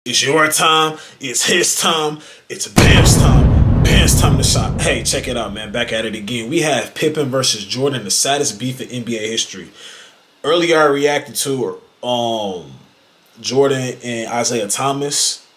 It's your time. It's his time. It's Bam's time. Bam's time to shop. Hey, check it out, man. Back at it again. We have Pippen versus Jordan, the saddest beef in NBA history. Earlier, I reacted to Jordan and Isaiah Thomas,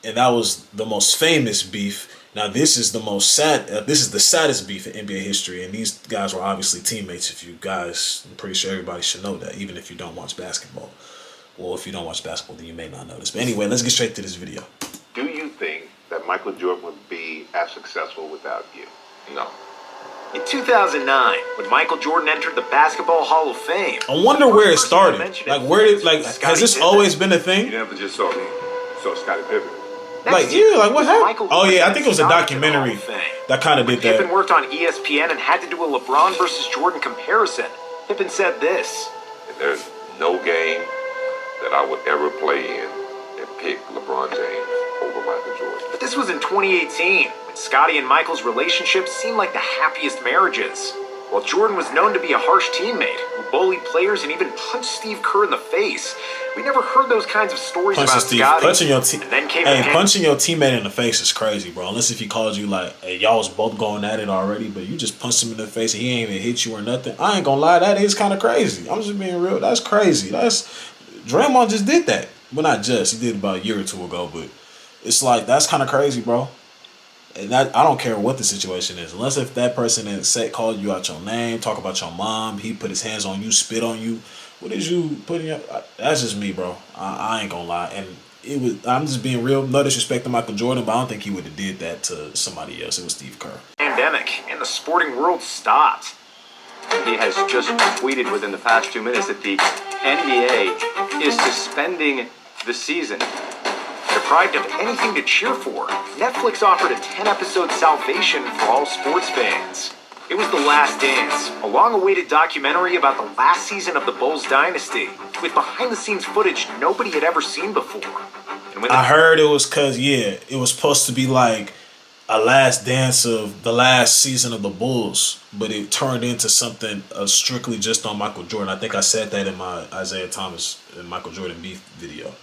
and that was the most famous beef. Now, this is the most sad. This is the saddest beef in NBA history, and these guys were obviously teammates. If you guys, I'm pretty sure everybody should know that, even if you don't watch basketball. Well, if you don't watch basketball, then you may not know this. But anyway, let's get straight to this video. Do you think that Michael Jordan would be as successful without you? No. In 2009, when Michael Jordan entered the Basketball Hall of Fame, I wonder where it started. Like, where did has this always been a You thing? never just saw me. Saw Scottie Pippen. Like, yeah, like what happened? Oh yeah, I think it was a documentary that kind of did that. Pippen worked on ESPN and had to do a LeBron versus Jordan comparison. Pippen said this: There's no game that I would ever play in and pick LeBron James over Michael Jordan. But this was in 2018, when Scottie and Michael's relationship seemed like the happiest marriages. While Jordan was known to be a harsh teammate who bullied players and even punched Steve Kerr in the face, we never heard those kinds of stories about Scottie. Punching your punching your teammate in the face is crazy, bro. Unless if he called you like, hey, y'all was both going at it already, but you just punched him in the face and he ain't even hit you or nothing. I ain't gonna lie, that is kind of crazy. I'm just being real. That's crazy. Draymond just did that. Well, not just. He did it about a year or two ago, but it's like, that's kind of crazy, bro. And I don't care what the situation is. Unless if that person in set called you out your name, talk about your mom, he put his hands on you, spit on you. What did you put in your... That's just me, bro. I ain't gonna lie. And I'm just being real. No disrespect to Michael Jordan, but I don't think he would have did that to somebody else. It was Steve Kerr. Pandemic, and the sporting world stopped. He has just tweeted within the past 2 minutes that the NBA is suspending the season. Deprived of anything to cheer for, Netflix offered a 10-episode salvation for all sports fans. It was The Last Dance, a long-awaited documentary about the last season of the Bulls dynasty, with behind-the-scenes footage nobody had ever seen before. And when I heard it was because, yeah, it was supposed to be like a last dance of the last season of the Bulls, but it turned into something strictly just on Michael Jordan. I think I said that in my Isaiah Thomas and Michael Jordan beef video.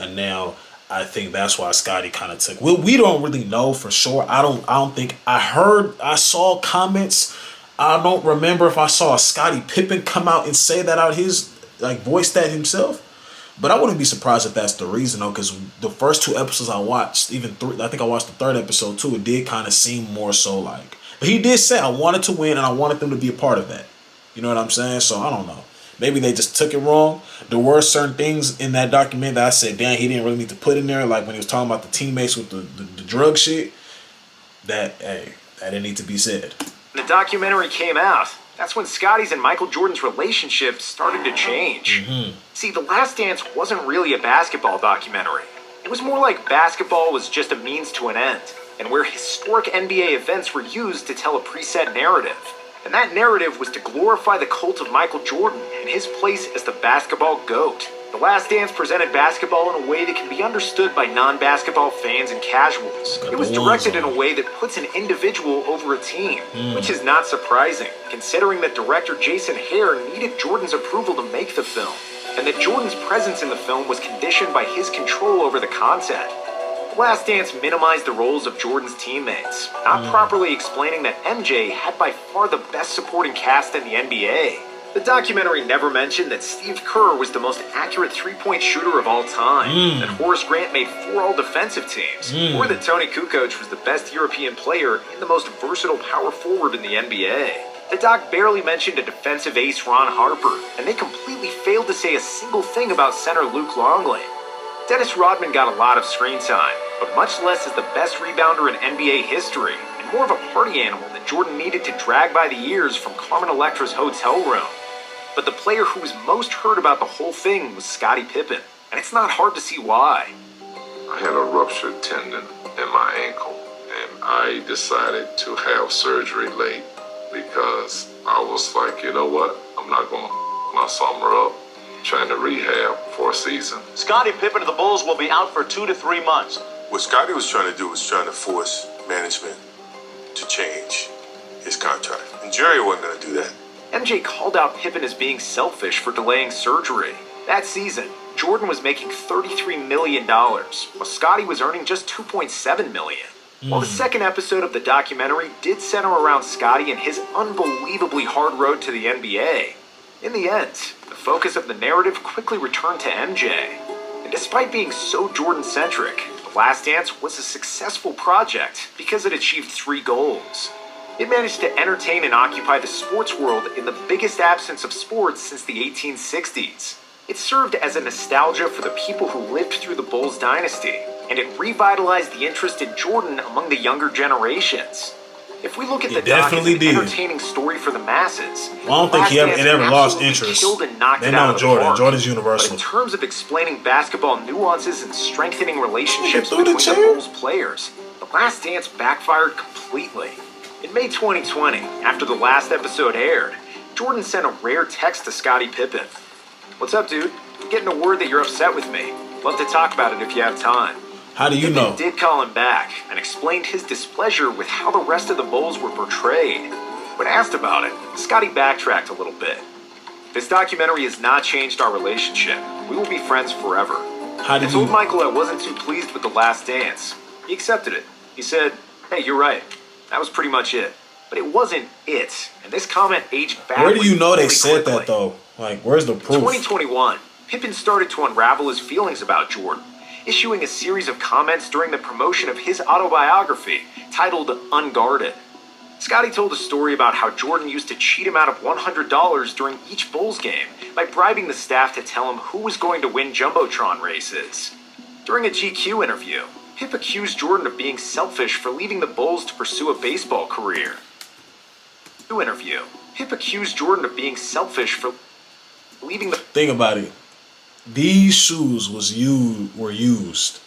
And now I think that's why Scottie kind of took. We don't really know for sure. I don't think I saw comments. I don't remember if I saw a Scottie Pippen come out and say that out his voice that himself. But I wouldn't be surprised if that's the reason, though, because the first 2 episodes I watched, even 3, I think I watched the 3rd episode too, it did kind of seem more so like. But he did say, I wanted to win and I wanted them to be a part of that. You know what I'm saying? So I don't know. Maybe they just took it wrong. There were certain things in that document that I said, damn, he didn't really need to put in there. Like when he was talking about the teammates with the drug shit, that didn't need to be said. the documentary came out, that's when Scottie's and Michael Jordan's relationship started to change. See, The Last Dance wasn't really a basketball documentary. It was more like basketball was just a means to an end, and where historic NBA events were used to tell a preset narrative. And that narrative was to glorify the cult of Michael Jordan and his place as the basketball GOAT. The Last Dance presented basketball in a way that can be understood by non-basketball fans and casuals. It was directed in a way that puts an individual over a team, which is not surprising, considering that director Jason Hare needed Jordan's approval to make the film, and that Jordan's presence in the film was conditioned by his control over the content. The Last Dance minimized the roles of Jordan's teammates, not properly explaining that MJ had by far the best supporting cast in the NBA. The documentary never mentioned that Steve Kerr was the most accurate three-point shooter of all time, that Horace Grant made 4 all-defensive teams, or that Tony Kukoc was the best European player and the most versatile power forward in the NBA. The doc barely mentioned a defensive ace Ron Harper, and they completely failed to say a single thing about center Luke Longley. Dennis Rodman got a lot of screen time, but much less as the best rebounder in NBA history, and more of a party animal that Jordan needed to drag by the ears from Carmen Electra's hotel room. But the player who was most heard about the whole thing was Scottie Pippen, and it's not hard to see why. I had a ruptured tendon in my ankle, and I decided to have surgery late because I was like, you know what, I'm not going to my summer up trying to rehab for a season. Scottie Pippen of the Bulls will be out for 2 to 3 months. What Scottie was trying to do was trying to force management to change his contract. And Jerry wasn't going to do that. MJ called out Pippen as being selfish for delaying surgery. That season, Jordan was making $33 million, while Scotty was earning just $2.7 million. While the second episode of the documentary did center around Scotty and his unbelievably hard road to the NBA, in the end, the focus of the narrative quickly returned to MJ. And despite being so Jordan-centric, The Last Dance was a successful project because it achieved 3 goals. It managed to entertain and occupy the sports world in the biggest absence of sports since the 1860s. It served as a nostalgia for the people who lived through the Bulls dynasty, and it revitalized the interest in Jordan among the younger generations. If we look at the doc as an entertaining story for the masses, I don't think it ever lost interest. They know Jordan. Jordan's universal. But in terms of explaining basketball nuances and strengthening relationships between the Bulls players, The Last Dance backfired completely. In May 2020, after the last episode aired, Jordan sent a rare text to Scottie Pippen. "What's up, dude? I'm getting a word that you're upset with me. Love to talk about it if you have time." How do you Pippen know? did call him back and explained his displeasure with how the rest of the Bulls were portrayed. When asked about it, Scotty backtracked a little bit. "This documentary has not changed our relationship. We will be friends forever. How I did told you? Michael I wasn't too pleased with The Last Dance. He accepted it. He said, 'Hey, you're right. That was pretty much it.' But it wasn't it. And this comment aged badly. Where do you know they really said quickly. that though? Like, where's the In proof? 2021, Pippen started to unravel his feelings about Jordan, issuing a series of comments during the promotion of his autobiography titled Unguarded. Scotty told a story about how Jordan used to cheat him out of $100 during each Bulls game by bribing the staff to tell him who was going to win Jumbotron races. During a GQ interview, Pip accused Jordan of being selfish for leaving the Bulls to pursue a baseball career. Pip accused Jordan of being selfish for leaving the... Think about it. These shoes were used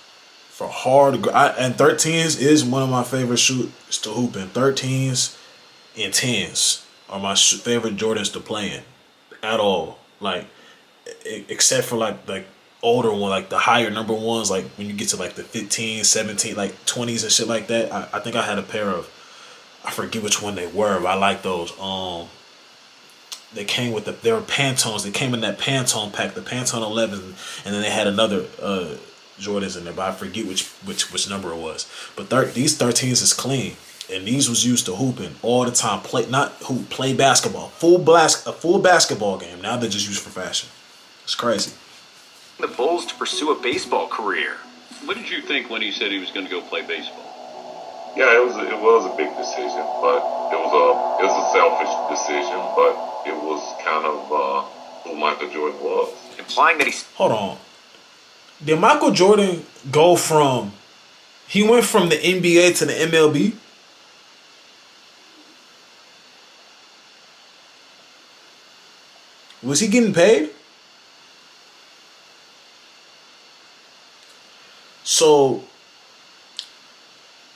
for hard. And 13s is one of my favorite shoes to hoop in. 13s and 10s are my favorite Jordans to play in at all. Like, except for like older one, like the higher number ones, like when you get to like the 15, 17, like 20s and shit like that. I think I had a pair of, I forget which one they were, but I like those. They came with they were Pantones. They came in that Pantone pack, the Pantone 11, and then they had another Jordans in there, but I forget which number it was. But these 13s is clean, and these was used to hooping all the time. Play basketball, a full basketball game. Now they're just used for fashion. It's crazy. The Bulls to pursue a baseball career. What did you think when he said he was going to go play baseball? Yeah, it was a big decision, but it was a selfish decision, but it was kind of who Michael Jordan was. Implying that he's... Hold on. Did Michael Jordan go from... He went from the NBA to the MLB? Was he getting paid? So...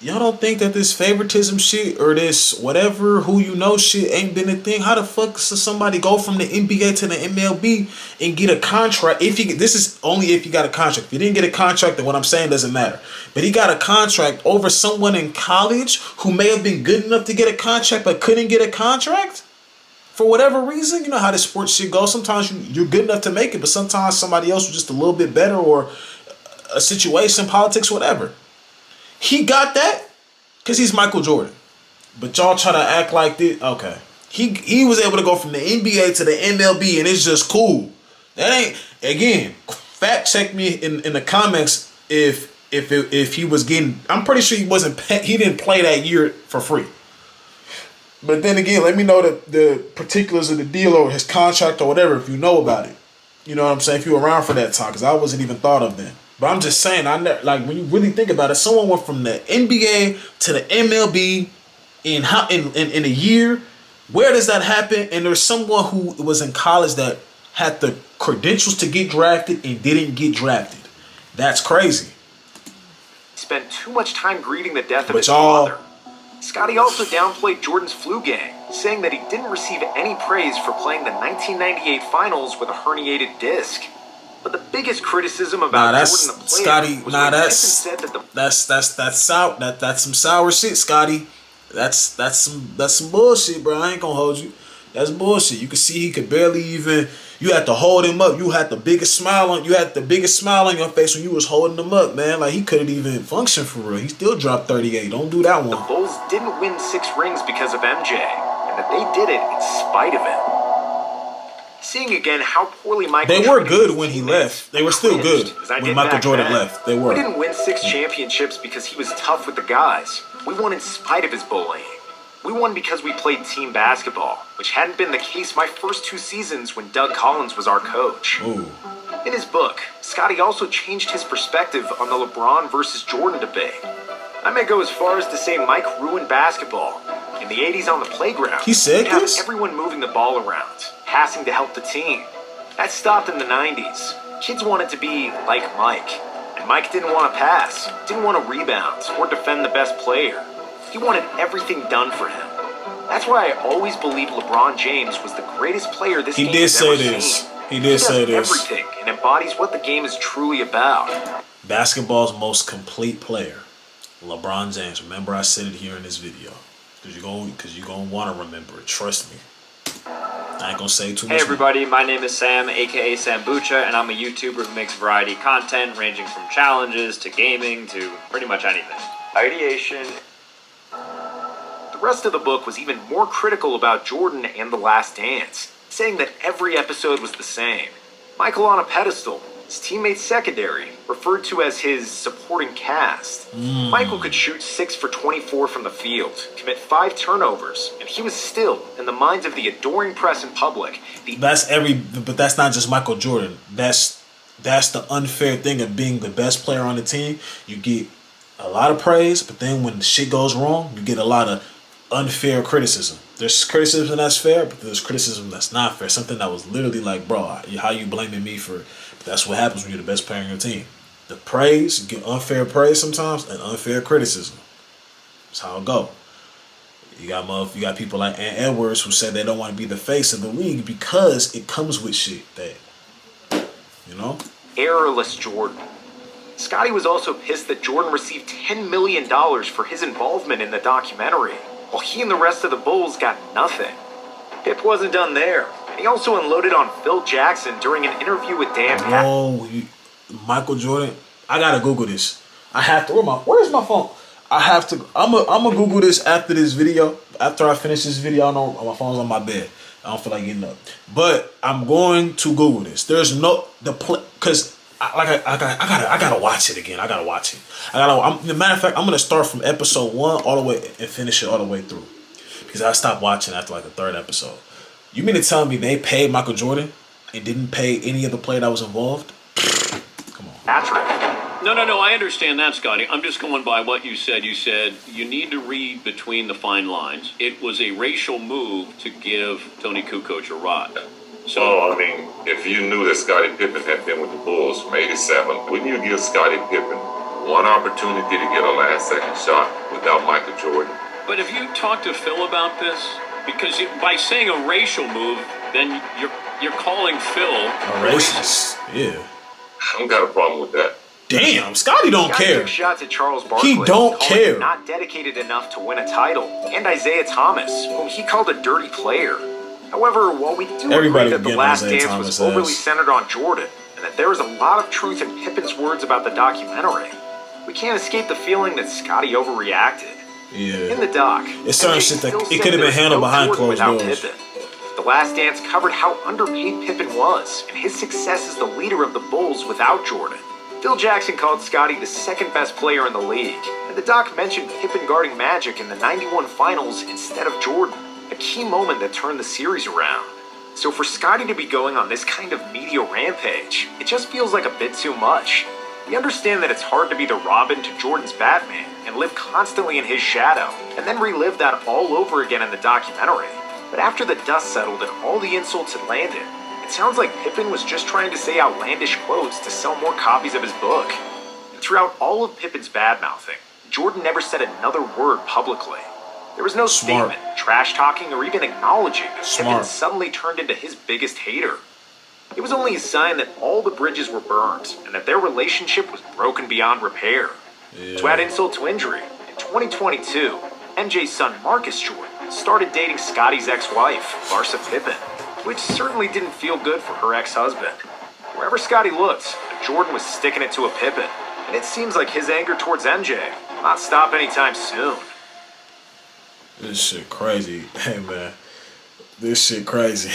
Y'all don't think that this favoritism shit or this whatever who you know shit ain't been a thing? How the fuck does somebody go from the NBA to the MLB and get a contract? This is only if you got a contract. If you didn't get a contract, then what I'm saying doesn't matter. But he got a contract over someone in college who may have been good enough to get a contract but couldn't get a contract for whatever reason. You know how this sports shit goes. Sometimes you're good enough to make it, but sometimes somebody else was just a little bit better, or a situation, politics, whatever. He got that because he's Michael Jordan. But y'all try to act like this. Okay. He was able to go from the NBA to the MLB, and it's just cool. That ain't, again, fact check me in the comments if he was getting, I'm pretty sure he didn't play that year for free. But then again, let me know the particulars of the deal or his contract or whatever if you know about it. You know what I'm saying? If you were around for that time, because I wasn't even thought of then. But I'm just saying, like when you really think about it, someone went from the NBA to the MLB in a year. Where does that happen? And there's someone who was in college that had the credentials to get drafted and didn't get drafted. That's crazy. Spent too much time grieving the death of his father. Scotty also downplayed Jordan's flu game, saying that he didn't receive any praise for playing the 1998 finals with a herniated disc. But the biggest criticism about Jordan the player Scotty, was when Pippen said that that's some sour shit, Scotty. That's some bullshit, bro. I ain't gonna hold you. That's bullshit. You could see he could barely even. You had to hold him up. You had the biggest smile on. You had the biggest smile on your face when you was holding him up, man. Like he couldn't even function for real. He still dropped 38. Don't do that The one. Bulls didn't win 6 rings because of MJ, and that they did it in spite of him. Seeing again how poorly Michael They were treated good his when he teammates, left. They were still good cringed, as I when did Michael back Jordan then. left. They were. We didn't win 6 championships because he was tough with the guys. We won in spite of his bullying. We won because we played team basketball, which hadn't been the case my first 2 seasons when Doug Collins was our coach. Ooh. In his book, Scotty also changed his perspective on the LeBron versus Jordan debate. I may go as far as to say Mike ruined basketball. In the 80s on the playground, He said he'd have this? everyone moving the ball around, passing to help the team. That stopped in the 90s. Kids wanted to be like Mike. And Mike didn't want to pass, didn't want to rebound, or defend the best player. He wanted everything done for him. That's why I always believed LeBron James was the greatest player this He game did has say ever this. seen. He did say does this. everything and embodies what the game is truly about. Basketball's most complete player, LeBron James. Remember, I said it here in this video. Because you're going to want to remember it. Trust me. I ain't going to say too much. Hey everybody, my name is Sam, aka Sambucha, and I'm a YouTuber who makes variety content ranging from challenges to gaming to pretty much anything. Ideation. The rest of the book was even more critical about Jordan and The Last Dance, saying that every episode was the same. Michael on a pedestal, his teammates secondary, referred to as his supporting cast. Michael could shoot 6 for 24 from the field, commit 5 turnovers, and he was still, in the minds of the adoring press and public, But that's not just Michael Jordan. That's the unfair thing of being the best player on the team. You get a lot of praise, but then when shit goes wrong, you get a lot of unfair criticism. There's criticism that's fair, but there's criticism that's not fair. Something that was literally like, bro, how you blaming me for? That's what happens when you're the best player on your team. The praise, you get unfair praise sometimes, and unfair criticism. That's how it go. You got people like Ant Edwards who said they don't want to be the face of the league because it comes with shit that, you know. errorless Jordan. Scotty was also pissed that Jordan received $10 million for his involvement in the documentary, while he and the rest of the Bulls got nothing. Pip wasn't done there. He also unloaded on Phil Jackson during an interview with Dan Patton. Oh, Michael Jordan. I gotta Google this. I have to. Where's my phone? I have to. I'm gonna Google this after this video. After I finish this video, I know my phone's on my bed. I don't feel like getting up, but I'm going to Google this. There's no because I gotta watch it again. I gotta watch it. The matter of fact, I'm gonna start from episode 1 all the way and finish it all the way through because I stopped watching after like the 3rd episode. You mean to tell me they paid Michael Jordan and didn't pay any of the player that was involved? Come on. Patrick. No, I understand that, Scotty. I'm just going by what you said. You said you need to read between the fine lines. It was a racial move to give Tony Kukoc a rod. So, Well, I mean, if you knew that Scottie Pippen had been with the Bulls from '87, wouldn't you give Scottie Pippen one opportunity to get a last-second shot without Michael Jordan? but have you talked to Phil about this? Because by saying a racial move, then you're calling Phil A racist. Yeah. I don't got a problem with that. Damn, Scotty don't Scotty care. took shots at Charles Barkley. He don't calling care. him not dedicated enough to win a title, and Isaiah Thomas, whom he called a dirty player. However, while we do Everybody agree that would The get Last Isaiah Dance Thomas was overly ass. centered on Jordan, and that there was a lot of truth in Pippen's words about the documentary, we can't escape the feeling that Scotty overreacted. In Yeah. the doc, It's certain MJ shit that still it said could have been there was handled no behind Jordan closed without doors. Pippen. The Last Dance covered how underpaid Pippen was and his success as the leader of the Bulls without Jordan. Phil Jackson called Scotty the second best player in the league, and the doc mentioned Pippen guarding Magic in the '91 finals instead of Jordan, a key moment that turned the series around. So for Scotty to be going on this kind of media rampage, it just feels like a bit too much. We understand that it's hard to be the Robin to Jordan's Batman and live constantly in his shadow, and then relive that all over again in the documentary. But after the dust settled and all the insults had landed, it sounds like Pippen was just trying to say outlandish quotes to sell more copies of his book. And throughout all of Pippen's bad-mouthing, Jordan never said another word publicly. There was no Smart. statement, trash-talking, or even acknowledging that Pippen Smart. suddenly turned into his biggest hater. It was only a sign that all the bridges were burned and that their relationship was broken beyond repair. To add insult to injury, in 2022, MJ's son Marcus Jordan started dating Scotty's ex-wife, Larsa Pippen, which certainly didn't feel good for her ex-husband. Wherever Scotty looked, Jordan was sticking it to a Pippen, and it seems like his anger towards MJ will not stop anytime soon. This shit crazy. Hey, man. This shit crazy.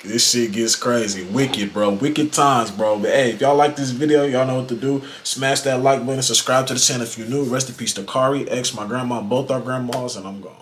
This shit gets crazy. Wicked, bro. Wicked times, bro. But hey, if y'all like this video, y'all know what to do. Smash that like button. Subscribe to the channel if you're new. Rest in peace to Kari, ex, my grandma, both our grandmas, and I'm gone.